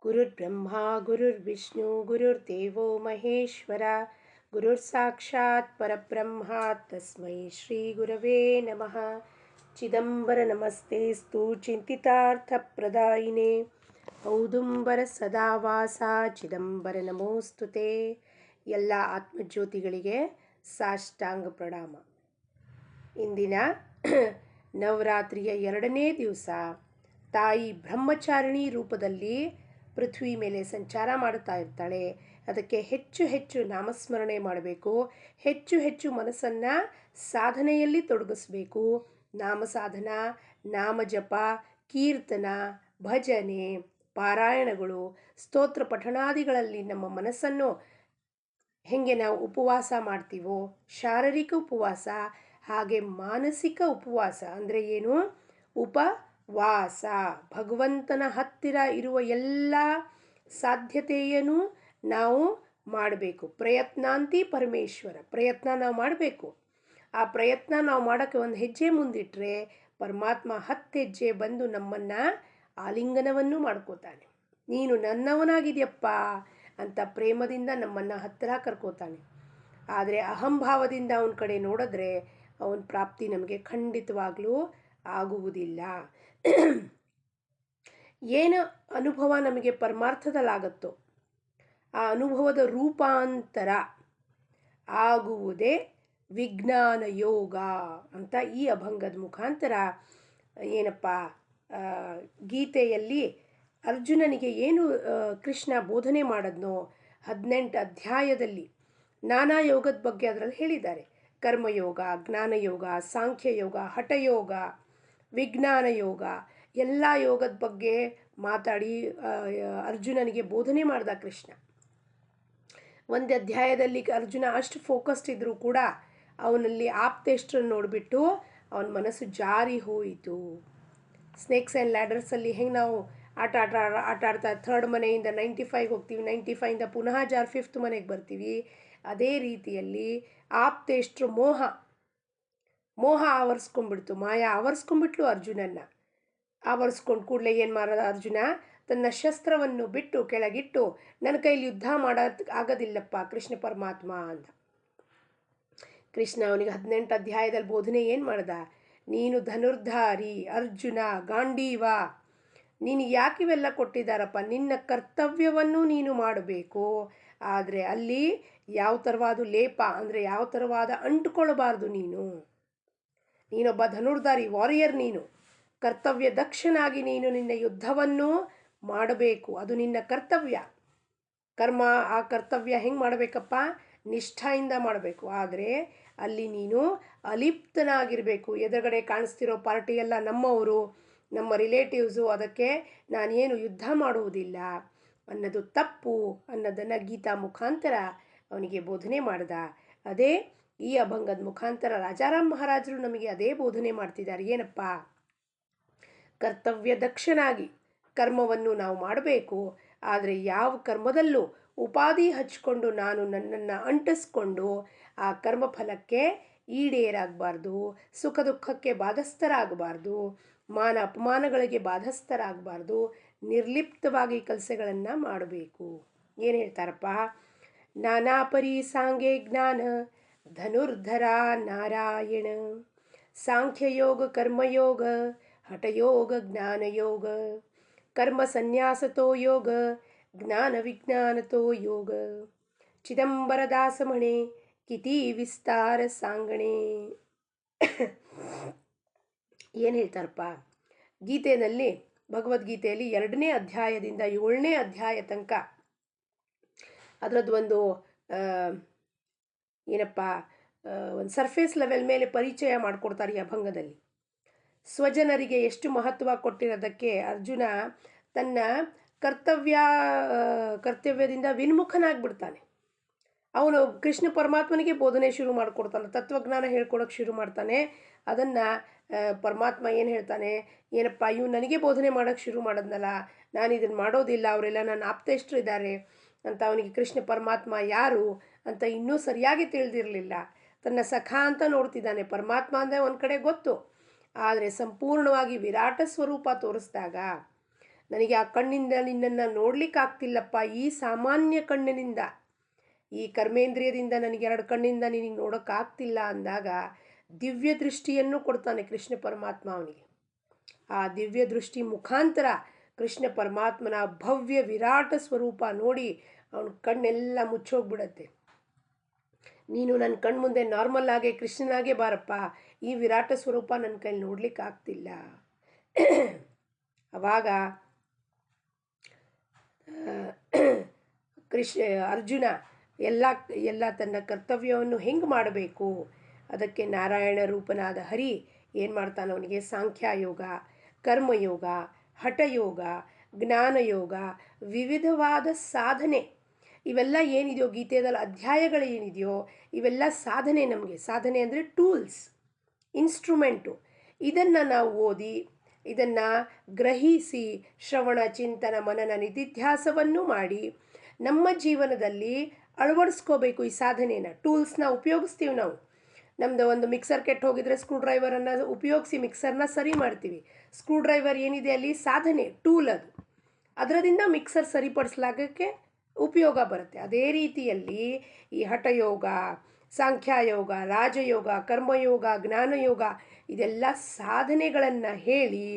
ಗುರುರ್ಬ್ರಹ್ಮ ಗುರುರ್ವಿಷ್ಣು ಗುರುರ್ದೇವೋ ಮಹೇಶ್ವರ ಗುರುರ್ಸಾಕ್ಷಾತ್ ಪರಬ್ರಹ್ಮ ತಸ್ಮೈ ಶ್ರೀ ಗುರವೇ ನಮಃ. ಚಿದಂಬರ ನಮಸ್ತೇಸ್ತು ಚಿಂತಿತಾರ್ಥಪ್ರದಾಯಿನೇ ಔದುಂಬರ ಸದಾವಾಸ ಚಿದಂಬರ ನಮೋಸ್ತುತೆ. ಎಲ್ಲ ಆತ್ಮಜ್ಯೋತಿಗಳಿಗೆ ಸಾಷ್ಟಾಂಗ ಪ್ರಣಾಮ. ಇಂದಿನ ನವರಾತ್ರಿಯ 2ನೇ ದಿವಸ ತಾಯಿ ಬ್ರಹ್ಮಚಾರಿಣಿ ರೂಪದಲ್ಲಿ ಪೃಥ್ವಿ ಮೇಲೆ ಸಂಚಾರ ಮಾಡುತ್ತಾ ಇರ್ತಾಳೆ. ಅದಕ್ಕೆ ಹೆಚ್ಚು ಹೆಚ್ಚು ನಾಮಸ್ಮರಣೆ ಮಾಡಬೇಕು, ಹೆಚ್ಚು ಹೆಚ್ಚು ಮನಸ್ಸನ್ನು ಸಾಧನೆಯಲ್ಲಿ ತೊಡಗಿಸ್ಬೇಕು. ನಾಮ ಸಾಧನ, ನಾಮ ಜಪ, ಕೀರ್ತನ, ಭಜನೆ, ಪಾರಾಯಣಗಳು, ಸ್ತೋತ್ರ ಪಠಣಾದಿಗಳಲ್ಲಿ ನಮ್ಮ ಮನಸ್ಸನ್ನು ಹೆಂಗೆ ನಾವು ಉಪವಾಸ ಮಾಡ್ತೀವೋ, ಶಾರೀರಿಕ ಉಪವಾಸ ಹಾಗೆ ಮಾನಸಿಕ ಉಪವಾಸ ಅಂದರೆ ಏನು? ಉಪವಾಸ ಭಗವಂತನ ಹತ್ತಿರ ಇರುವ ಎಲ್ಲ ಸಾಧ್ಯತೆಯನ್ನು ನಾವು ಮಾಡಬೇಕು. ಪ್ರಯತ್ನಾಂತಿ ಪರಮೇಶ್ವರ, ಪ್ರಯತ್ನ ನಾವು ಮಾಡಬೇಕು. ಆ ಪ್ರಯತ್ನ ನಾವು ಮಾಡೋಕ್ಕೆ ಒಂದು ಹೆಜ್ಜೆ ಮುಂದಿಟ್ಟರೆ ಪರಮಾತ್ಮ 10 ಹೆಜ್ಜೆ ಬಂದು ನಮ್ಮನ್ನು ಆಲಿಂಗನವನ್ನು ಮಾಡ್ಕೋತಾನೆ. ನೀನು ನನ್ನವನಾಗಿದೆಯಪ್ಪ ಅಂತ ಪ್ರೇಮದಿಂದ ನಮ್ಮನ್ನು ಹತ್ತಿರ ಕರ್ಕೋತಾನೆ. ಆದರೆ ಅಹಂಭಾವದಿಂದ ಅವನ ಕಡೆ ನೋಡಿದ್ರೆ ಅವನ ಪ್ರಾಪ್ತಿ ನಮಗೆ ಖಂಡಿತವಾಗ್ಲೂ ಆಗುವುದಿಲ್ಲ. ಏನು ಅನುಭವ ನಮಗೆ ಪರಮಾರ್ಥದಲ್ಲಾಗತ್ತೋ ಆ ಅನುಭವದ ರೂಪಾಂತರ ಆಗುವುದೇ ವಿಜ್ಞಾನ ಯೋಗ ಅಂತ ಈ ಅಭಂಗದ ಮುಖಾಂತರ ಏನಪ್ಪ ಗೀತೆಯಲ್ಲಿ ಅರ್ಜುನನಿಗೆ ಏನು ಕೃಷ್ಣ ಬೋಧನೆ ಮಾಡಿದ್ನೋ 18 ಅಧ್ಯಾಯದಲ್ಲಿ ನಾನಾ ಯೋಗದ ಬಗ್ಗೆ ಅದರಲ್ಲಿ ಹೇಳಿದ್ದಾರೆ. ಕರ್ಮಯೋಗ, ಜ್ಞಾನಯೋಗ, ಸಾಂಖ್ಯಯೋಗ, ಹಠಯೋಗ, ವಿಜ್ಞಾನ ಯೋಗ, ಎಲ್ಲ ಯೋಗದ ಬಗ್ಗೆ ಮಾತಾಡಿ ಅರ್ಜುನನಿಗೆ ಬೋಧನೆ ಮಾಡ್ದ ಕೃಷ್ಣ. ಒಂದು ಅಧ್ಯಾಯದಲ್ಲಿ ಅರ್ಜುನ ಅಷ್ಟು ಫೋಕಸ್ಡ್ ಇದ್ದರೂ ಕೂಡ ಅವನಲ್ಲಿ ಆಪ್ತೇಷ್ಟರನ್ನು ನೋಡಿಬಿಟ್ಟು ಅವನ ಮನಸ್ಸು ಜಾರಿ ಹೋಯಿತು. ಸ್ನೇಕ್ಸ್ ಆ್ಯಂಡ್ ಲ್ಯಾಡರ್ಸಲ್ಲಿ ಹೆಂಗೆ ನಾವು ಆಟ ಆಡ್ತಾ 3rd ಮನೆಯಿಂದ 95 ಹೋಗ್ತೀವಿ, 95ಇಂದ ಪುನಃ 5th ಮನೆಗೆ ಬರ್ತೀವಿ. ಅದೇ ರೀತಿಯಲ್ಲಿ ಆಪ್ತೇಷ್ಟರು ಮೋಹ ಆವರಿಸ್ಕೊಂಡ್ಬಿಡ್ತು, ಮಾಯಾ ಆವರಿಸ್ಕೊಂಡ್ಬಿಟ್ಲು ಅರ್ಜುನನ್ನ. ಆವರಿಸ್ಕೊಂಡು ಕೂಡಲೇ ಏನು ಮಾಡೋದು ಅರ್ಜುನ? ತನ್ನ ಶಸ್ತ್ರವನ್ನು ಬಿಟ್ಟು ಕೆಳಗಿಟ್ಟು ನನ್ನ ಕೈಲಿ ಯುದ್ಧ ಮಾಡೋದು ಆಗೋದಿಲ್ಲಪ್ಪ ಕೃಷ್ಣ ಪರಮಾತ್ಮ ಅಂದ. ಕೃಷ್ಣ ಅವನಿಗೆ 18 ಅಧ್ಯಾಯದಲ್ಲಿ ಬೋಧನೆ ಏನು ಮಾಡ್ದ? ನೀನು ಧನುರ್ಧಾರಿ ಅರ್ಜುನ, ಗಾಂಡೀವ, ನೀನು ಯಾಕೆ ಇವೆಲ್ಲ ಕೊಟ್ಟಿದ್ದಾರಪ್ಪ? ನಿನ್ನ ಕರ್ತವ್ಯವನ್ನು ನೀನು ಮಾಡಬೇಕು. ಆದರೆ ಅಲ್ಲಿ ಯಾವ ಥರವಾದ ಲೇಪ ಅಂದರೆ ಯಾವ ಥರವಾದ ಅಂಟುಕೊಳ್ಬಾರ್ದು. ನೀನೊಬ್ಬ ಧನುರ್ಧಾರಿ ವಾರಿಯರ್, ನೀನು ಕರ್ತವ್ಯ ದಕ್ಷನಾಗಿ ನೀನು ನಿನ್ನ ಯುದ್ಧವನ್ನು ಮಾಡಬೇಕು. ಅದು ನಿನ್ನ ಕರ್ತವ್ಯ. ಕರ್ಮ ಆ ಕರ್ತವ್ಯ ಹೆಂಗೆ ಮಾಡಬೇಕಪ್ಪ? ನಿಷ್ಠೆಯಿಂದ ಮಾಡಬೇಕು. ಆದರೆ ಅಲ್ಲಿ ನೀನು ಅಲಿಪ್ತನಾಗಿರಬೇಕು. ಎದುರುಗಡೆ ಕಾಣಿಸ್ತಿರೋ ಪಾರ್ಟಿ ಎಲ್ಲ ನಮ್ಮವರು, ನಮ್ಮ ರಿಲೇಟಿವ್ಸು, ಅದಕ್ಕೆ ನಾನೇನು ಯುದ್ಧ ಮಾಡುವುದಿಲ್ಲ ಅನ್ನೋದು ತಪ್ಪು ಅನ್ನೋದನ್ನು ಗೀತಾ ಮುಖಾಂತರ ಅವನಿಗೆ ಬೋಧನೆ ಮಾಡ್ದ. ಅದೇ ಈ ಅಭಂಗದ ಮುಖಾಂತರ ರಾಜಾರಾಮ್ ಮಹಾರಾಜರು ನಮಗೆ ಅದೇ ಬೋಧನೆ ಮಾಡ್ತಿದ್ದಾರೆ. ಏನಪ್ಪ? ಕರ್ತವ್ಯ ದಕ್ಷನಾಗಿ ಕರ್ಮವನ್ನು ನಾವು ಮಾಡಬೇಕು. ಆದರೆ ಯಾವ ಕರ್ಮದಲ್ಲೂ ಉಪಾಧಿ ಹಚ್ಕೊಂಡು ನಾನು ನನ್ನನ್ನು ಅಂಟಿಸ್ಕೊಂಡು ಆ ಕರ್ಮಫಲಕ್ಕೆ ಈಡೇರಾಗಬಾರ್ದು, ಸುಖ ದುಃಖಕ್ಕೆ ಬಾಧಸ್ಥರಾಗಬಾರ್ದು, ಮಾನ ಅಪಮಾನಗಳಿಗೆ ಬಾಧಸ್ಥರಾಗಬಾರ್ದು. ನಿರ್ಲಿಪ್ತವಾಗಿ ಕೆಲಸಗಳನ್ನು ಮಾಡಬೇಕು. ಏನು ಹೇಳ್ತಾರಪ್ಪ? ನಾನಾ ಪರಿ ಸಾಂಗೆ ಜ್ಞಾನ ಧನುರ್ಧರ ನಾರಾಯಣ, ಸಾಂಖ್ಯಯೋಗ ಕರ್ಮಯೋಗ ಹಠಯೋಗ ಜ್ಞಾನಯೋಗ, ಕರ್ಮ ಸನ್ಯಾಸತೋ ಯೋಗ ಜ್ಞಾನ ವಿಜ್ಞಾನತೋ ಯೋಗ, ಚಿದಂಬರ ದಾಸಮಣೆ ಕಿತಿ ವಿಸ್ತಾರ ಸಾಂಗಣೆ. ಏನು ಹೇಳ್ತಾರಪ್ಪ? ಗೀತೆಯಲ್ಲಿ ಭಗವದ್ಗೀತೆಯಲ್ಲಿ 2ನೇ ಅಧ್ಯಾಯದಿಂದ 7ನೇ ಅಧ್ಯಾಯ ತನಕ ಅದರದ್ದು ಒಂದು ಏನಪ್ಪ ಒಂದು ಸರ್ಫೇಸ್ ಲೆವೆಲ್ ಮೇಲೆ ಪರಿಚಯ ಮಾಡಿಕೊಡ್ತಾರೆ ಈ ಅಭಂಗದಲ್ಲಿ. ಸ್ವಜನರಿಗೆ ಎಷ್ಟು ಮಹತ್ವ ಕೊಟ್ಟಿರೋದಕ್ಕೆ ಅರ್ಜುನ ತನ್ನ ಕರ್ತವ್ಯದಿಂದ ವಿನ್ಮುಖನಾಗ್ಬಿಡ್ತಾನೆ. ಅವನು ಕೃಷ್ಣ ಪರಮಾತ್ಮನಿಗೆ ಬೋಧನೆ ಶುರು ಮಾಡಿಕೊಡ್ತಾನೆ, ತತ್ವಜ್ಞಾನ ಹೇಳ್ಕೊಡೋಕೆ ಶುರು ಮಾಡ್ತಾನೆ. ಅದನ್ನು ಪರಮಾತ್ಮ ಏನು ಹೇಳ್ತಾನೆ? ಏನಪ್ಪ ಇವು ನನಗೆ ಬೋಧನೆ ಮಾಡೋಕ್ಕೆ ಶುರು ಮಾಡೋದ್ನಲ್ಲ, ನಾನು ಇದನ್ನು ಮಾಡೋದಿಲ್ಲ, ಅವರೆಲ್ಲ ನನ್ನ ಆಪ್ತೇಷ್ಟರು ಇದ್ದಾರೆ ಅಂತ ಅವನಿಗೆ ಕೃಷ್ಣ ಪರಮಾತ್ಮ ಯಾರು ಅಂತ ಇನ್ನೂ ಸರಿಯಾಗಿ ತಿಳಿದಿರಲಿಲ್ಲ. ತನ್ನ ಸಖ ಅಂತ ನೋಡ್ತಿದ್ದಾನೆ. ಪರಮಾತ್ಮ ಅಂದರೆ ಒಂದು ಕಡೆ ಗೊತ್ತು, ಆದರೆ ಸಂಪೂರ್ಣವಾಗಿ ವಿರಾಟ ಸ್ವರೂಪ ತೋರಿಸಿದಾಗ ನನಗೆ ಆ ಕಣ್ಣಿಂದ ನಿನ್ನನ್ನು ನೋಡಲಿಕ್ಕಾಗ್ತಿಲ್ಲಪ್ಪ, ಈ ಸಾಮಾನ್ಯ ಕಣ್ಣಿನಿಂದ, ಈ ಕರ್ಮೇಂದ್ರಿಯದಿಂದ ನನಗೆ 2 ಕಣ್ಣಿಂದ ನಿನಗೆ ನೋಡೋಕ್ಕಾಗ್ತಿಲ್ಲ ಅಂದಾಗ ದಿವ್ಯ ದೃಷ್ಟಿಯನ್ನು ಕೊಡ್ತಾನೆ ಕೃಷ್ಣ ಪರಮಾತ್ಮ ಅವನಿಗೆ. ಆ ದಿವ್ಯ ದೃಷ್ಟಿ ಮುಖಾಂತರ ಕೃಷ್ಣ ಪರಮಾತ್ಮನ ಭವ್ಯ ವಿರಾಟ ಸ್ವರೂಪ ನೋಡಿ ಅವನ ಕಣ್ಣೆಲ್ಲ ಮುಚ್ಚೋಗ್ಬಿಡತ್ತೆ. ನೀನು ನನ್ನ ಕಣ್ಮುಂದೆ ನಾರ್ಮಲ್ ಆಗೇ ಕೃಷ್ಣನಾಗೇ ಬಾರಪ್ಪ, ಈ ವಿರಾಟ ಸ್ವರೂಪ ನನ್ನ ಕೈಲಿ ನೋಡ್ಲಿಕ್ಕೆ ಆಗ್ತಿಲ್ಲ. ಅವಾಗ ಅರ್ಜುನ ಎಲ್ಲ ತನ್ನ ಕರ್ತವ್ಯವನ್ನು ಹೆಂಗೆ ಮಾಡಬೇಕು, ಅದಕ್ಕೆ ನಾರಾಯಣ ರೂಪನಾದ ಹರಿ ಏನು ಮಾಡ್ತಾನೆ, ಅವನಿಗೆ ಸಾಂಖ್ಯಯೋಗ, ಕರ್ಮಯೋಗ, ಹಠಯೋಗ, ಜ್ಞಾನಯೋಗ, ವಿವಿಧವಾದ ಸಾಧನೆ, ಇವೆಲ್ಲ ಏನಿದೆಯೋ ಗೀತೆಯಲ್ಲಿ ಅಧ್ಯಾಯಗಳು ಏನಿದೆಯೋ ಇವೆಲ್ಲ ಸಾಧನೆ. ನಮಗೆ ಸಾಧನೆ ಅಂದರೆ ಟೂಲ್ಸ್, ಇನ್ಸ್ಟ್ರೂಮೆಂಟು. ಇದನ್ನು ನಾವು ಓದಿ, ಇದನ್ನು ಗ್ರಹಿಸಿ, ಶ್ರವಣ, ಚಿಂತನ, ಮನನ, ನಿಧಿಧ್ಯಾಸವನ್ನು ಮಾಡಿ ನಮ್ಮ ಜೀವನದಲ್ಲಿ ಅಳವಡಿಸ್ಕೋಬೇಕು. ಈ ಸಾಧನೆನ, ಟೂಲ್ಸ್ನ ಉಪಯೋಗಿಸ್ತೀವಿ ನಾವು. ನಮ್ಮದು ಒಂದು ಮಿಕ್ಸರ್ ಕೆಟ್ಟು ಹೋಗಿದ್ರೆ ಸ್ಕ್ರೂ ಡ್ರೈವರನ್ನು ಉಪಯೋಗಿಸಿ ಮಿಕ್ಸರ್ನ ಸರಿ ಮಾಡ್ತೀವಿ. ಸ್ಕ್ರೂ ಡ್ರೈವರ್ ಏನಿದೆ ಅಲ್ಲಿ ಸಾಧನೆ, ಟೂಲ್ ಅದು. ಅದರಿಂದ ಮಿಕ್ಸರ್ ಸರಿಪಡಿಸ್ಲಾಗಕ್ಕೆ ಉಪಯೋಗ ಬರುತ್ತೆ. ಅದೇ ರೀತಿಯಲ್ಲಿ ಈ ಹಠಯೋಗ, ಸಾಂಖ್ಯಯೋಗ, ರಾಜಯೋಗ, ಕರ್ಮಯೋಗ, ಜ್ಞಾನಯೋಗ ಇದೆಲ್ಲ ಸಾಧನೆಗಳನ್ನು ಹೇಳಿ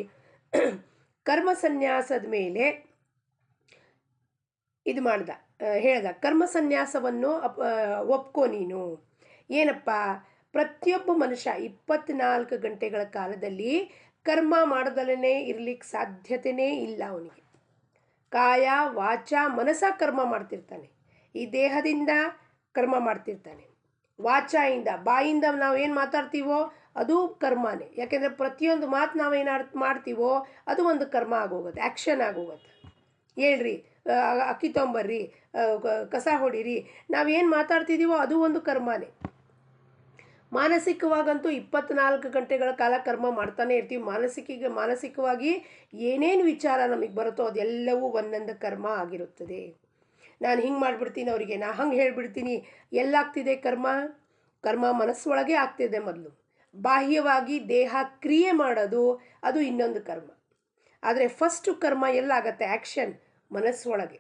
ಕರ್ಮ ಸನ್ಯಾಸದ ಮೇಲೆ ಇದು ಹೇಳ್ದ. ಕರ್ಮ ಸನ್ಯಾಸವನ್ನು ಒಪ್ಕೋ ನೀನು. ಏನಪ್ಪ, ಪ್ರತಿಯೊಬ್ಬ ಮನುಷ್ಯ 24 ಗಂಟೆಗಳ ಕಾಲದಲ್ಲಿ ಕರ್ಮ ಮಾಡದಲೇ ಇರಲಿಕ್ಕೆ ಸಾಧ್ಯತೆಯೇ ಇಲ್ಲ. ಅವನಿಗೆ ಕಾಯ ವಾಚ ಮನಸ ಕರ್ಮ ಮಾಡ್ತಿರ್ತಾನೆ. ಈ ದೇಹದಿಂದ ಕರ್ಮ ಮಾಡ್ತಿರ್ತಾನೆ, ವಾಚಾಯಿಂದ ಬಾಯಿಂದ ನಾವೇನು ಮಾತಾಡ್ತೀವೋ ಅದು ಕರ್ಮನೇ. ಯಾಕೆಂದರೆ ಪ್ರತಿಯೊಂದು ಮಾತು ನಾವೇನು ಮಾಡ್ತೀವೋ ಅದು ಒಂದು ಕರ್ಮ ಆಗೋಗುತ್ತೆ, ಆ್ಯಕ್ಷನ್ ಆಗೋಗುತ್ತೆ. ಹೇಳ್ರಿ, ಅಕ್ಕಿ ತೊಂಬರ್ರಿ, ಕಸ ಹೊಡೀರಿ, ನಾವೇನು ಮಾತಾಡ್ತಿದ್ದೀವೋ ಅದು ಒಂದು ಕರ್ಮನೇ. ಮಾನಸಿಕವಾಗಂತೂ 24 ಗಂಟೆಗಳ ಕಾಲ ಕರ್ಮ ಮಾಡ್ತಾನೆ ಇರ್ತೀವಿ. ಮಾನಸಿಕವಾಗಿ ಏನೇನು ವಿಚಾರ ನಮಗೆ ಬರುತ್ತೋ ಅದೆಲ್ಲವೂ ಒಂದೊಂದು ಕರ್ಮ ಆಗಿರುತ್ತದೆ. ನಾನು ಹಿಂಗೆ ಮಾಡಿಬಿಡ್ತೀನಿ ಅವರಿಗೆ, ನಾ ಹಂಗೆ ಹೇಳಿಬಿಡ್ತೀನಿ. ಎಲ್ಲಾಗ್ತಿದೆ ಕರ್ಮ? ಕರ್ಮ ಮನಸ್ಸೊಳಗೆ ಆಗ್ತಿದೆ ಮೊದಲು. ಬಾಹ್ಯವಾಗಿ ದೇಹ ಕ್ರಿಯೆ ಮಾಡೋದು ಅದು ಇನ್ನೊಂದು ಕರ್ಮ. ಆದರೆ ಫಸ್ಟು ಕರ್ಮ ಎಲ್ಲಾಗತ್ತೆ? ಆ್ಯಕ್ಷನ್ ಮನಸ್ಸೊಳಗೆ.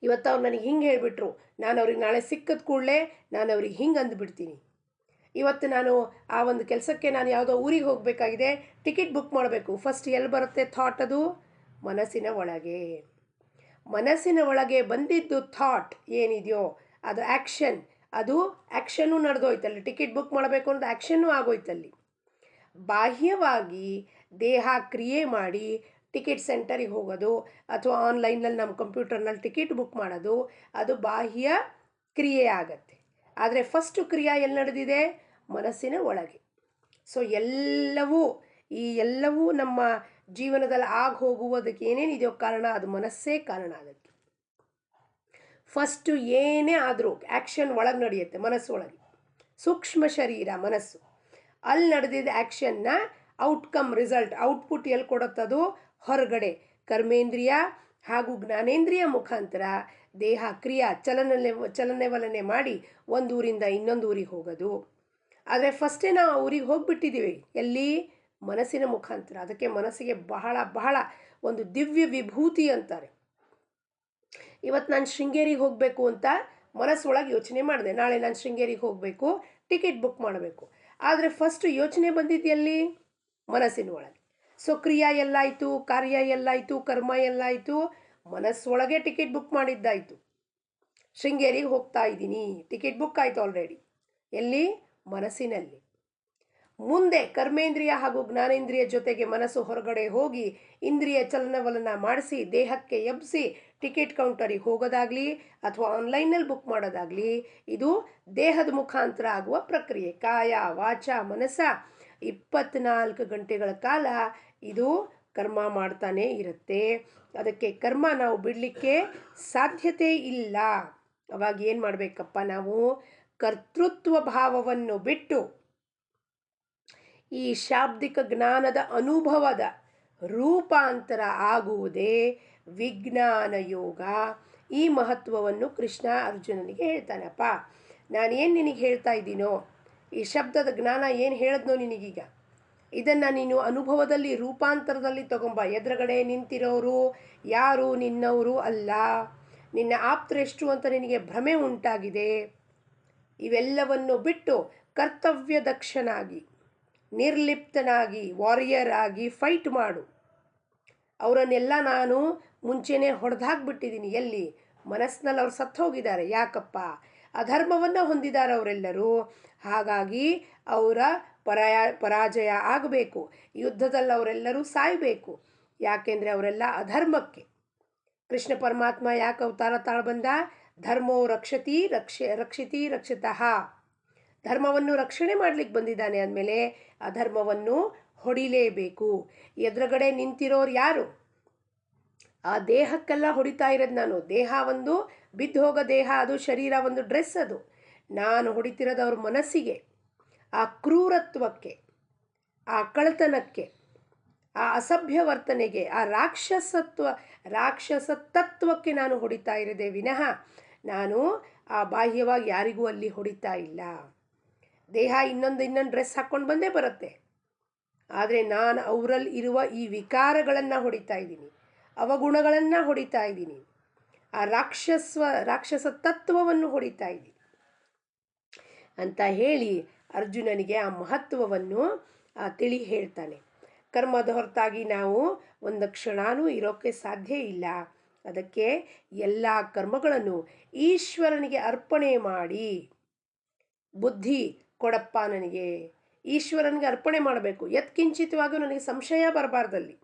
ಇವತ್ತು ಅವ್ರು ನನಗೆ ಹಿಂಗೆ ಹೇಳಿಬಿಟ್ರು, ನಾನು ಅವ್ರಿಗೆ ನಾಳೆ ಸಿಕ್ಕದ ಕೂಡಲೇ ನಾನು ಅವ್ರಿಗೆ ಹಿಂಗೆ ಅಂದುಬಿಡ್ತೀನಿ. ಇವತ್ತು ನಾನು ಆ ಒಂದು ಕೆಲಸಕ್ಕೆ ನಾನು ಯಾವುದೋ ಊರಿಗೆ ಹೋಗಬೇಕಾಗಿದೆ, ಟಿಕೆಟ್ ಬುಕ್ ಮಾಡಬೇಕು. ಫಸ್ಟ್ ಎಲ್ಲಿ ಬರುತ್ತೆ ಥಾಟ್? ಅದು ಮನಸ್ಸಿನ ಒಳಗೆ. ಮನಸ್ಸಿನ ಒಳಗೆ ಬಂದಿದ್ದು ಥಾಟ್ ಏನಿದೆಯೋ ಅದು ಆ್ಯಕ್ಷನ್. ಅದು ಆ್ಯಕ್ಷನ್ನು ನಡೆದೋಯ್ತಲ್ಲಿ. ಟಿಕೆಟ್ ಬುಕ್ ಮಾಡಬೇಕು ಅನ್ನೋದು ಆ್ಯಕ್ಷನ್ನು ಆಗೋಯ್ತಲ್ಲಿ. ಬಾಹ್ಯವಾಗಿ ದೇಹ ಕ್ರಿಯೆ ಮಾಡಿ ಟಿಕೆಟ್ ಸೆಂಟರಿಗೆ ಹೋಗೋದು ಅಥವಾ ಆನ್ಲೈನಲ್ಲಿ ನಮ್ಮ ಕಂಪ್ಯೂಟರ್ನಲ್ಲಿ ಟಿಕೆಟ್ ಬುಕ್ ಮಾಡೋದು ಅದು ಬಾಹ್ಯ ಕ್ರಿಯೆ ಆಗತ್ತೆ. ಆದರೆ ಫಸ್ಟು ಕ್ರಿಯೆ ಎಲ್ಲಿ ನಡೆದಿದೆ? ಮನಸ್ಸಿನ ಒಳಗೆ. ಸೊ ಎಲ್ಲವೂ ನಮ್ಮ ಜೀವನದಲ್ಲಿ ಹೋಗುವುದಕ್ಕೆ ಏನೇನಿದೆಯೋ ಕಾರಣ ಅದು ಮನಸ್ಸೇ ಕಾರಣ. ಅದಕ್ಕೆ ಫಸ್ಟು ಏನೇ ಆದರೂ ಆ್ಯಕ್ಷನ್ ಒಳಗೆ ನಡೆಯುತ್ತೆ, ಮನಸ್ಸೊಳಗೆ. ಸೂಕ್ಷ್ಮ ಶರೀರ ಮನಸ್ಸು, ಅಲ್ಲಿ ನಡೆದಿದ್ದ ಆ್ಯಕ್ಷನ್ನ ಔಟ್ಕಮ್, ರಿಸಲ್ಟ್, ಔಟ್ಪುಟ್ ಎಲ್ಲಿ ಕೊಡುತ್ತದು? ಹೊರಗಡೆ ಕರ್ಮೇಂದ್ರಿಯ ಹಾಗೂ ಜ್ಞಾನೇಂದ್ರಿಯ ಮುಖಾಂತರ ದೇಹ ಕ್ರಿಯಾ ಚಲನೆ ಮಾಡಿ ಒಂದು ಊರಿಂದ ಇನ್ನೊಂದು ಊರಿಗೆ ಹೋಗೋದು. ಆದರೆ ಫಸ್ಟೇ ನಾವು ಊರಿಗೆ ಹೋಗಿಬಿಟ್ಟಿದ್ದೀವಿ. ಎಲ್ಲಿ? ಮನಸ್ಸಿನ ಮುಖಾಂತರ. ಅದಕ್ಕೆ ಮನಸ್ಸಿಗೆ ಬಹಳ ಬಹಳ ಒಂದು ದಿವ್ಯ ವಿಭೂತಿ ಅಂತಾರೆ. ಇವತ್ತು ನಾನು ಶೃಂಗೇರಿಗೆ ಹೋಗಬೇಕು ಅಂತ ಮನಸ್ಸೊಳಗೆ ಯೋಚನೆ ಮಾಡಿದೆ, ನಾಳೆ ನಾನು ಶೃಂಗೇರಿಗೆ ಹೋಗಬೇಕು, ಟಿಕೆಟ್ ಬುಕ್ ಮಾಡಬೇಕು. ಆದರೆ ಫಸ್ಟ್ ಯೋಚನೆ ಬಂದಿದ್ದೆಲ್ಲಿ? ಮನಸ್ಸಿನ ಒಳಗೆ. ಸೊ ಕ್ರಿಯಾ ಎಲ್ಲಾಯಿತು, ಕಾರ್ಯ ಎಲ್ಲಾಯಿತು, ಕರ್ಮ ಎಲ್ಲಾಯಿತು? ಮನಸ್ಸೊಳಗೆ ಟಿಕೆಟ್ ಬುಕ್ ಮಾಡಿದ್ದಾಯಿತು. ಶೃಂಗೇರಿಗೆ ಹೋಗ್ತಾ ಇದ್ದೀನಿ, ಟಿಕೆಟ್ ಬುಕ್ ಆಯಿತು ಆಲ್ರೆಡಿ. ಎಲ್ಲಿ? ಮನಸ್ಸಿನಲ್ಲಿ. ಮುಂದೆ ಕರ್ಮೇಂದ್ರಿಯ ಹಾಗೂ ಜ್ಞಾನೇಂದ್ರಿಯ ಜೊತೆಗೆ ಮನಸ್ಸು ಹೊರಗಡೆ ಹೋಗಿ ಇಂದ್ರಿಯ ಚಲನವಲನ ಮಾಡಿಸಿ ದೇಹಕ್ಕೆ ಎಬ್ಬಿಸಿ ಟಿಕೆಟ್ ಕೌಂಟರಿಗೆ ಹೋಗೋದಾಗಲಿ ಅಥವಾ ಆನ್ಲೈನಲ್ಲಿ ಬುಕ್ ಮಾಡೋದಾಗಲಿ ಇದು ದೇಹದ ಮುಖಾಂತರ ಆಗುವ ಪ್ರಕ್ರಿಯೆ. ಕಾಯ ವಾಚ ಮನಸ್ಸ 24 ಗಂಟೆಗಳ ಕಾಲ ಇದು ಕರ್ಮ ಮಾಡ್ತಾನೆ ಇರುತ್ತೆ. ಅದಕ್ಕೆ ಕರ್ಮ ನಾವು ಬಿಡಲಿಕ್ಕೆ ಸಾಧ್ಯತೆ ಇಲ್ಲ. ಅವಾಗ ಏನು ಮಾಡಬೇಕಪ್ಪ? ನಾವು ಕರ್ತೃತ್ವ ಭಾವವನ್ನು ಬಿಟ್ಟು ಈ ಶಾಬ್ದಿಕ ಜ್ಞಾನದ ಅನುಭವದ ರೂಪಾಂತರ ಆಗುವುದೇ ವಿಜ್ಞಾನ ಯೋಗ. ಈ ಮಹತ್ವವನ್ನು ಕೃಷ್ಣ ಅರ್ಜುನನಿಗೆ ಹೇಳ್ತಾನಪ್ಪ. ನಾನೇನು ನಿನಗೆ ಹೇಳ್ತಾ ಇದ್ದೀನೋ, ಈ ಶಬ್ದದ ಜ್ಞಾನ ಏನು ಹೇಳಿದ್ನೋ ನಿನಗೀಗ, ಇದನ್ನು ನೀನು ಅನುಭವದಲ್ಲಿ ರೂಪಾಂತರದಲ್ಲಿ ತಗೊಂಬ. ಎದುರುಗಡೆ ನಿಂತಿರೋರು ಯಾರು ನಿನ್ನವರು ಅಲ್ಲ, ನಿನ್ನ ಆಪ್ತರೆಷ್ಟು ಅಂತ ನಿನಗೆ ಭ್ರಮೆ ಉಂಟಾಗಿದೆ. ಇವೆಲ್ಲವನ್ನು ಬಿಟ್ಟು ಕರ್ತವ್ಯ ದಕ್ಷನಾಗಿ, ನಿರ್ಲಿಪ್ತನಾಗಿ, ವಾರಿಯರ್ ಆಗಿ ಫೈಟ್ ಮಾಡು. ಅವರನ್ನೆಲ್ಲ ನಾನು ಮುಂಚೆನೇ ಹೊಡೆದಾಕ್ಬಿಟ್ಟಿದ್ದೀನಿ. ಎಲ್ಲಿ? ಮನಸ್ಸಿನಲ್ಲಿ ಅವ್ರು ಸತ್ತು ಹೋಗಿದ್ದಾರೆ. ಯಾಕಪ್ಪ? ಅಧರ್ಮವನ್ನು ಹೊಂದಿದ್ದಾರೆ ಅವರೆಲ್ಲರೂ. ಹಾಗಾಗಿ ಅವರ ಪರಾಜಯ ಆಗಬೇಕು. ಯುದ್ಧದಲ್ಲಿ ಅವರೆಲ್ಲರೂ ಸಾಯಬೇಕು. ಯಾಕೆಂದರೆ ಅವರೆಲ್ಲ ಅಧರ್ಮಕ್ಕೆ. ಕೃಷ್ಣ ಪರಮಾತ್ಮ ಯಾಕೆ ಅವತಾರ ತಾಳ ಬಂದ? ಧರ್ಮೋ ರಕ್ಷಿತಿ ರಕ್ಷಿತಃ. ಧರ್ಮವನ್ನು ರಕ್ಷಣೆ ಮಾಡ್ಲಿಕ್ಕೆ ಬಂದಿದ್ದಾನೆ ಅಂದಮೇಲೆ ಅಧರ್ಮವನ್ನು ಹೊಡಿಲೇಬೇಕು. ಎದುರುಗಡೆ ನಿಂತಿರೋರು ಯಾರು? ಆ ದೇಹಕ್ಕೆಲ್ಲ ಹೊಡಿತಾ ಇರೋದು ನಾನು. ದೇಹ ಒಂದು ಬಿದ್ದು ಹೋಗೋ ದೇಹ, ಅದು ಶರೀರ ಒಂದು ಡ್ರೆಸ್. ಅದು ನಾನು ಹೊಡಿತಿರೋದು ಅವ್ರ ಮನಸ್ಸಿಗೆ, ಆ ಕ್ರೂರತ್ವಕ್ಕೆ, ಆ ಕಳ್ಳತನಕ್ಕೆ, ಆ ಅಸಭ್ಯ ವರ್ತನೆಗೆ, ಆ ರಾಕ್ಷಸ ತತ್ವಕ್ಕೆ ನಾನು ಹೊಡಿತಾ ಇರೋದೇ ವಿನಃ ನಾನು ಆ ಬಾಹ್ಯವಾಗಿ ಯಾರಿಗೂ ಅಲ್ಲಿ ಹೊಡಿತಾ ಇಲ್ಲ. ದೇಹ ಇನ್ನೊಂದು ಡ್ರೆಸ್ ಹಾಕ್ಕೊಂಡು ಬಂದೇ ಬರುತ್ತೆ. ಆದರೆ ನಾನು ಅವರಲ್ಲಿ ಇರುವ ಈ ವಿಕಾರಗಳನ್ನು ಹೊಡಿತಾ ಇದ್ದೀನಿ, ಅವಗುಣಗಳನ್ನು ಹೊಡಿತಾ ಇದ್ದೀನಿ, ಆ ರಾಕ್ಷಸ ತತ್ವವನ್ನು ಹೊಡಿತಾ ಇದ್ದೀನಿ ಅಂತ ಹೇಳಿ ಅರ್ಜುನನಿಗೆ ಆ ಮಹತ್ವವನ್ನು ತಿಳಿ ಹೇಳ್ತಾನೆ. ಕರ್ಮದ ಹೊರತಾಗಿ ನಾವು ಒಂದು ಕ್ಷಣನೂ ಇರೋಕ್ಕೆ ಸಾಧ್ಯ ಇಲ್ಲ. ಅದಕ್ಕೆ ಎಲ್ಲ ಕರ್ಮಗಳನ್ನು ಈಶ್ವರನಿಗೆ ಅರ್ಪಣೆ ಮಾಡಿ, ಬುದ್ಧಿ ಕೊಡಪ್ಪ ನನಗೆ, ಈಶ್ವರನಿಗೆ ಅರ್ಪಣೆ ಮಾಡಬೇಕು. ಯತ್ಕಿಂಚಿತವಾಗೂ ನನಗೆ ಸಂಶಯ ಬರಬಾರ್ದಲ್ಲಿ.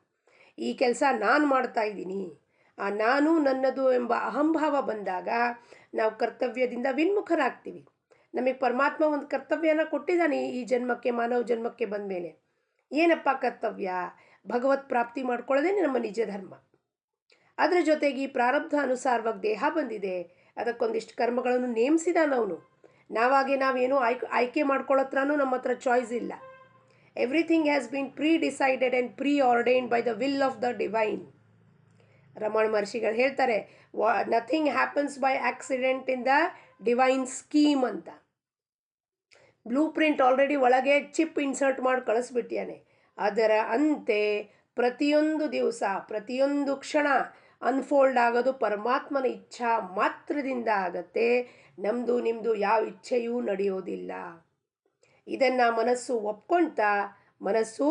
ಈ ಕೆಲಸ ನಾನು ಮಾಡ್ತಾ ಇದ್ದೀನಿ, ಆ ನಾನು ನನ್ನದು ಎಂಬ ಅಹಂಭಾವ ಬಂದಾಗ ನಾವು ಕರ್ತವ್ಯದಿಂದ ವಿನ್ಮುಖರಾಗ್ತೀವಿ. ನಮಗೆ ಪರಮಾತ್ಮ ಒಂದು ಕರ್ತವ್ಯನ ಕೊಟ್ಟಿದ್ದಾನೆ ಈ ಜನ್ಮಕ್ಕೆ, ಮಾನವ ಜನ್ಮಕ್ಕೆ ಬಂದ ಮೇಲೆ. ಏನಪ್ಪ ಕರ್ತವ್ಯ? ಭಗವತ್ ಪ್ರಾಪ್ತಿ ಮಾಡ್ಕೊಳ್ಳೋದೇ ನಮ್ಮ ನಿಜ ಧರ್ಮ. ಅದರ ಜೊತೆಗೆ ಈ ಪ್ರಾರಬ್ಧ ಅನುಸಾರವಾಗಿ ದೇಹ ಬಂದಿದೆ, ಅದಕ್ಕೊಂದಿಷ್ಟು ಕರ್ಮಗಳನ್ನು ನೇಮಿಸಿದಾನವನು. ನಾವೇನೋ ಆಯ್ಕೆ ಮಾಡ್ಕೊಳ್ಳೋತ್ರನೂ ನಮ್ಮ ಹತ್ರ ಚಾಯ್ಸ್ ಇಲ್ಲ. Everything has been pre decided and pre ordained by the will of the divine. Ramana ಮಹರ್ಷಿಗಳು ಹೇಳ್ತಾರೆ, nothing happens by accident in the divine scheme ಅಂತ. ಬ್ಲೂ ಪ್ರಿಂಟ್ ಆಲ್ರೆಡಿ ಒಳಗೆ ಚಿಪ್ ಇನ್ಸರ್ಟ್ ಮಾಡಿ ಕಳಿಸ್ಬಿಟ್ಟಿಯಾನೆ. ಅದರ ಅಂತೆ ಪ್ರತಿಯೊಂದು ದಿವಸ, ಪ್ರತಿಯೊಂದು ಕ್ಷಣ ಅನ್ಫೋಲ್ಡ್ ಆಗೋದು ಪರಮಾತ್ಮನ ಇಚ್ಛಾ ಮಾತ್ರದಿಂದ ಆಗತ್ತೆ. ನಮ್ಮದು ನಿಮ್ಮದು ಯಾವ ಇಚ್ಛೆಯೂ ನಡೆಯೋದಿಲ್ಲ. ಇದನ್ನು ಮನಸ್ಸು ಒಪ್ಕೊಳ್ತಾ ಮನಸ್ಸು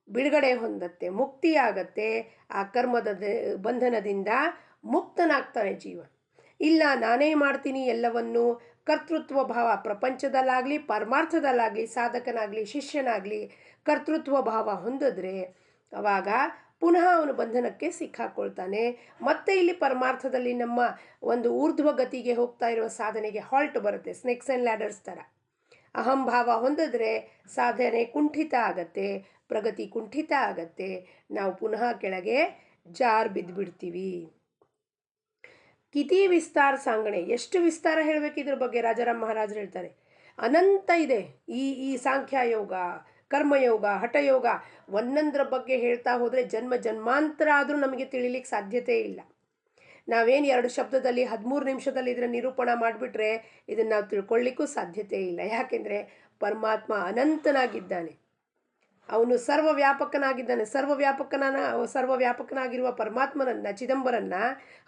ಬಿಡುಗಡೆ ಹೊಂದತ್ತೆ, ಮುಕ್ತಿಯಾಗತ್ತೆ. ಆ ಕರ್ಮದ ಬಂಧನದಿಂದ ಮುಕ್ತನಾಗ್ತಾನೆ ಜೀವ. ಇಲ್ಲ ನಾನೇ ಮಾಡ್ತೀನಿ ಎಲ್ಲವನ್ನು, ಕರ್ತೃತ್ವ ಭಾವ ಪ್ರಪಂಚದಲ್ಲಾಗಲಿ ಪರಮಾರ್ಥದಲ್ಲಾಗಲಿ, ಸಾಧಕನಾಗಲಿ ಶಿಷ್ಯನಾಗಲಿ ಕರ್ತೃತ್ವ ಭಾವ ಹೊಂದಿದ್ರೆ ಆವಾಗ ಪುನಃ ಅವನು ಬಂಧನಕ್ಕೆ ಸಿಕ್ಕಾಕೊಳ್ತಾನೆ. ಮತ್ತೆ ಇಲ್ಲಿ ಪರಮಾರ್ಥದಲ್ಲಿ ನಮ್ಮ ಒಂದು ಊರ್ಧ್ವ ಗತಿಗೆ ಹೋಗ್ತಾ ಇರುವ ಸಾಧನೆಗೆ ಹಾಲ್ಟ್ ಬರುತ್ತೆ, ಸ್ನೇಕ್ಸ್ ಆ್ಯಂಡ್ ಲ್ಯಾಡರ್ಸ್ ಥರ. ಅಹಂಭಾವ ಹೊಂದಿದ್ರೆ ಸಾಧನೆ ಕುಂಠಿತ ಆಗತ್ತೆ, ಪ್ರಗತಿ ಕುಂಠಿತ ಆಗತ್ತೆ. ನಾವು ಪುನಃ ಕೆಳಗೆ ಬಿದ್ದುಬಿಡ್ತೀವಿ. ಕಿತಿ ವಿಸ್ತಾರ ಸಾಂಗಣೆ. ಎಷ್ಟು ವಿಸ್ತಾರ ಹೇಳಬೇಕು ಇದ್ರ ಬಗ್ಗೆ? ರಾಜಾರಾಮ್ ಮಹಾರಾಜರು ಹೇಳ್ತಾರೆ, ಅನಂತ ಇದೆ. ಈ ಸಾಂಖ್ಯ ಯೋಗ, ಕರ್ಮಯೋಗ, ಹಠಯೋಗ ಒಂದೊಂದರ ಬಗ್ಗೆ ಹೇಳ್ತಾ ಹೋದರೆ ಜನ್ಮಾಂತರ ಆದರೂ ನಮಗೆ ತಿಳಿಲಿಕ್ಕೆ ಸಾಧ್ಯತೆ ಇಲ್ಲ. ನಾವೇನು 2 ಶಬ್ದದಲ್ಲಿ 13 ನಿಮಿಷದಲ್ಲಿ ಇದರ ನಿರೂಪಣ ಮಾಡಿಬಿಟ್ರೆ ಇದನ್ನು ನಾವು ತಿಳ್ಕೊಳ್ಳಿಕ್ಕೂ ಸಾಧ್ಯತೆ ಇಲ್ಲ. ಯಾಕೆಂದರೆ ಪರಮಾತ್ಮ ಅನಂತನಾಗಿದ್ದಾನೆ, ಅವನು ಸರ್ವವ್ಯಾಪಕನಾಗಿದ್ದಾನೆ. ಸರ್ವವ್ಯಾಪಕನಾಗಿರುವ ಪರಮಾತ್ಮನನ್ನು, ಚಿದಂಬರನ್ನ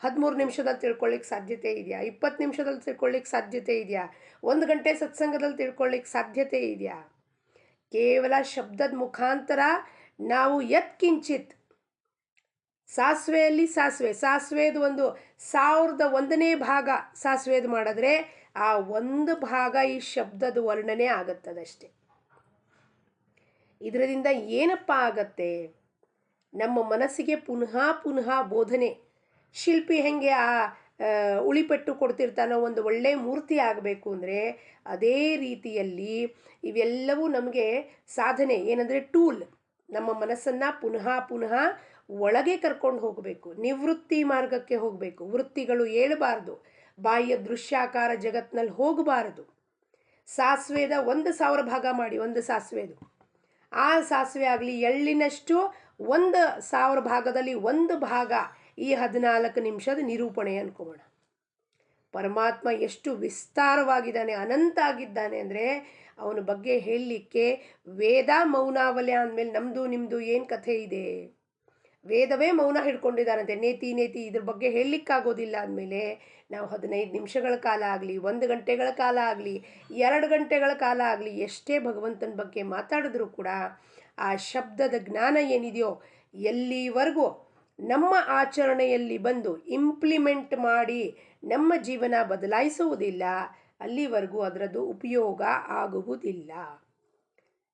13 ನಿಮಿಷದಲ್ಲಿ ತಿಳ್ಕೊಳ್ಳಿಕ್ಕೆ ಸಾಧ್ಯತೆ ಇದೆಯಾ? 20 ನಿಮಿಷದಲ್ಲಿ ತಿಳ್ಕೊಳ್ಳಿಕ್ಕೆ ಸಾಧ್ಯತೆ ಇದೆಯಾ? 1 ಗಂಟೆ ಸತ್ಸಂಗದಲ್ಲಿ ತಿಳ್ಕೊಳ್ಳಿಕ್ಕೆ ಸಾಧ್ಯತೆ ಇದೆಯಾ? ಕೇವಲ ಶಬ್ದದ ಮುಖಾಂತರ ನಾವು ಯತ್ಕಿಂಚಿತ್, ಸಾಸಿವೆಯಲ್ಲಿ ಸಾಸಿವೆದು ಒಂದು 1001ನೇ ಭಾಗ ಸಾಸಿವೆದು ಮಾಡಿದ್ರೆ ಆ ಒಂದು ಭಾಗ ಈ ಶಬ್ದದ ವರ್ಣನೆ ಆಗುತ್ತದಷ್ಟೆ. ಇದರಿಂದ ಏನಪ್ಪ ಆಗತ್ತೆ? ನಮ್ಮ ಮನಸ್ಸಿಗೆ ಪುನಃ ಬೋಧನೆ. ಶಿಲ್ಪಿ ಹೆಂಗೆ ಆ ಉಳಿಪೆಟ್ಟು ಕೊಡ್ತಿರ್ತಾನೋ ಒಂದು ಒಳ್ಳೆ ಮೂರ್ತಿ ಆಗಬೇಕು ಅಂದರೆ, ಅದೇ ರೀತಿಯಲ್ಲಿ ಇವೆಲ್ಲವೂ ನಮಗೆ ಸಾಧನೆ ಏನಂದರೆ ಟೂಲ್. ನಮ್ಮ ಮನಸ್ಸನ್ನು ಪುನಃ ಒಳಗೆ ಕರ್ಕೊಂಡು ಹೋಗಬೇಕು, ನಿವೃತ್ತಿ ಮಾರ್ಗಕ್ಕೆ ಹೋಗಬೇಕು. ವೃತ್ತಿಗಳು ಏಳಬಾರ್ದು, ಬಾಹ್ಯ ದೃಶ್ಯಾಕಾರ ಜಗತ್ತಿನಲ್ಲಿ ಹೋಗಬಾರದು. ಸಾಸಿವೆದ 1,000 ಭಾಗ ಮಾಡಿ, ಒಂದು ಸಾಸಿವೆದು, ಆ ಸಾಸಿವೆ ಆಗಲಿ ಎಳ್ಳಿನಷ್ಟು 1,000 ಭಾಗದಲ್ಲಿ ಒಂದು ಭಾಗ ಈ 14 ನಿಮಿಷದ ನಿರೂಪಣೆ ಅನ್ಕೋಬೋಣ. ಪರಮಾತ್ಮ ಎಷ್ಟು ವಿಸ್ತಾರವಾಗಿದ್ದಾನೆ, ಅನಂತ ಆಗಿದ್ದಾನೆ ಅಂದರೆ ಅವನ ಬಗ್ಗೆ ಹೇಳಲಿಕ್ಕೆ ವೇದ ಮೌನಾವಲ್ಯ ಅಂದಮೇಲೆ ನಮ್ಮದು ನಿಮ್ಮದು ಏನು ಕಥೆ ಇದೆ? ವೇದವೇ ಮೌನ ಹಿಡ್ಕೊಂಡಿದ್ದಾರಂತೆ. ನೇತಿ ನೇತಿ ಇದ್ರ ಬಗ್ಗೆ ಹೇಳಲಿಕ್ಕಾಗೋದಿಲ್ಲ ಅಂದಮೇಲೆ ನಾವು 15 ನಿಮಿಷಗಳ ಕಾಲ ಆಗಲಿ, 1 ಗಂಟೆಗಳ ಕಾಲ ಆಗಲಿ, 2 ಗಂಟೆಗಳ ಕಾಲ ಆಗಲಿ, ಎಷ್ಟೇ ಭಗವಂತನ ಬಗ್ಗೆ ಮಾತಾಡಿದ್ರೂ ಕೂಡ ಆ ಶಬ್ದದ ಜ್ಞಾನ ಏನಿದೆಯೋ ಎಲ್ಲಿವರೆಗೂ ನಮ್ಮ ಆಚರಣೆಯಲ್ಲಿ ಬಂದು ಇಂಪ್ಲಿಮೆಂಟ್ ಮಾಡಿ ನಮ್ಮ ಜೀವನ ಬದಲಾಯಿಸುವುದಿಲ್ಲ, ಅಲ್ಲಿವರೆಗೂ ಅದರದ್ದು ಉಪಯೋಗ ಆಗುವುದಿಲ್ಲ.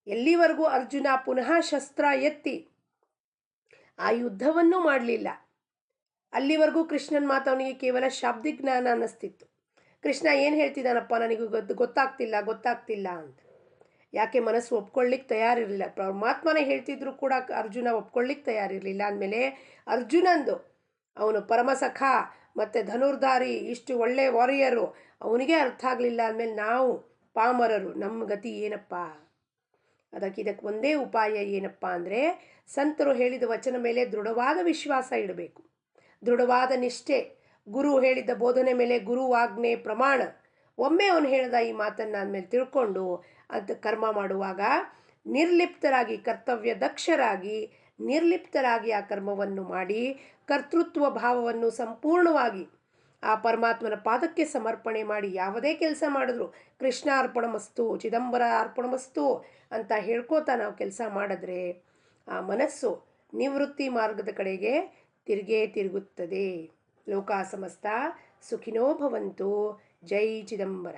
ಎಲ್ಲಿವರೆಗೂ ಅರ್ಜುನ ಪುನಃ ಶಸ್ತ್ರ ಎತ್ತಿ ಆ ಯುದ್ಧವನ್ನೂ ಮಾಡಲಿಲ್ಲ, ಅಲ್ಲಿವರೆಗೂ ಕೃಷ್ಣನ ಮಾತು ಅವನಿಗೆ ಕೇವಲ ಶಾಬ್ದಿಕ ಜ್ಞಾನ ಅನ್ನಿಸ್ತಿತ್ತು. ಕೃಷ್ಣ ಏನು ಹೇಳ್ತಿದ್ದಾನಪ್ಪ, ನನಗೆ ಗೊತ್ತಾಗ್ತಿಲ್ಲ ಅಂತ. ಯಾಕೆ? ಮನಸ್ಸು ಒಪ್ಕೊಳ್ಳಿಕ್ಕೆ ತಯಾರಿರಲಿಲ್ಲ. ಪರಮಾತ್ಮನೇ ಹೇಳ್ತಿದ್ರು ಕೂಡ ಅರ್ಜುನ ಒಪ್ಕೊಳ್ಳಿಕ್ಕೆ ತಯಾರಿರಲಿಲ್ಲ. ಅಂದಮೇಲೆ ಅರ್ಜುನಂದು, ಅವನು ಪರಮಸಖ ಮತ್ತು ಧನುರ್ಧಾರಿ, ಇಷ್ಟು ಒಳ್ಳೆ ವಾರಿಯರು, ಅವನಿಗೆ ಅರ್ಥ ಆಗಲಿಲ್ಲ ಅಂದಮೇಲೆ ನಾವು ಪಾಮರರು, ನಮ್ಮ ಗತಿ ಏನಪ್ಪ? ಇದಕ್ಕೆ ಒಂದೇ ಉಪಾಯ ಏನಪ್ಪ ಅಂದರೆ, ಸಂತರು ಹೇಳಿದ ವಚನ ಮೇಲೆ ದೃಢವಾದ ವಿಶ್ವಾಸ ಇಡಬೇಕು, ದೃಢವಾದ ನಿಷ್ಠೆ. ಗುರು ಹೇಳಿದ ಬೋಧನೆ ಮೇಲೆ ಗುರುವಾಜ್ಞೆ ಪ್ರಮಾಣ. ಒಮ್ಮೆ ಅವನು ಹೇಳಿದ ಈ ಮಾತನ್ನು ಅಂದಮೇಲೆ ತಿಳ್ಕೊಂಡು ಅದು ಕರ್ಮ ಮಾಡುವಾಗ ನಿರ್ಲಿಪ್ತರಾಗಿ, ಕರ್ತವ್ಯ ದಕ್ಷರಾಗಿ ನಿರ್ಲಿಪ್ತರಾಗಿ ಆ ಕರ್ಮವನ್ನು ಮಾಡಿ ಕರ್ತೃತ್ವ ಭಾವವನ್ನು ಸಂಪೂರ್ಣವಾಗಿ ಆ ಪರಮಾತ್ಮನ ಪಾದಕ್ಕೆ ಸಮರ್ಪಣೆ ಮಾಡಿ ಯಾವುದೇ ಕೆಲಸ ಮಾಡಿದ್ರು ಕೃಷ್ಣ ಅರ್ಪಣಮಸ್ತು, ಚಿದಂಬರ ಅರ್ಪಣಮಸ್ತು ಅಂತ ಹೇಳ್ಕೋತಾ ನಾವು ಕೆಲಸ ಮಾಡಿದ್ರೆ ಆ ಮನಸ್ಸು ನಿವೃತ್ತಿ ಮಾರ್ಗದ ಕಡೆಗೆ ತಿರುಗುತ್ತದೆ. ಲೋಕ ಸಮಸ್ತ ಸುಖಿನೋ ಭವಂತು. ಜೈ ಚಿದಂಬರ.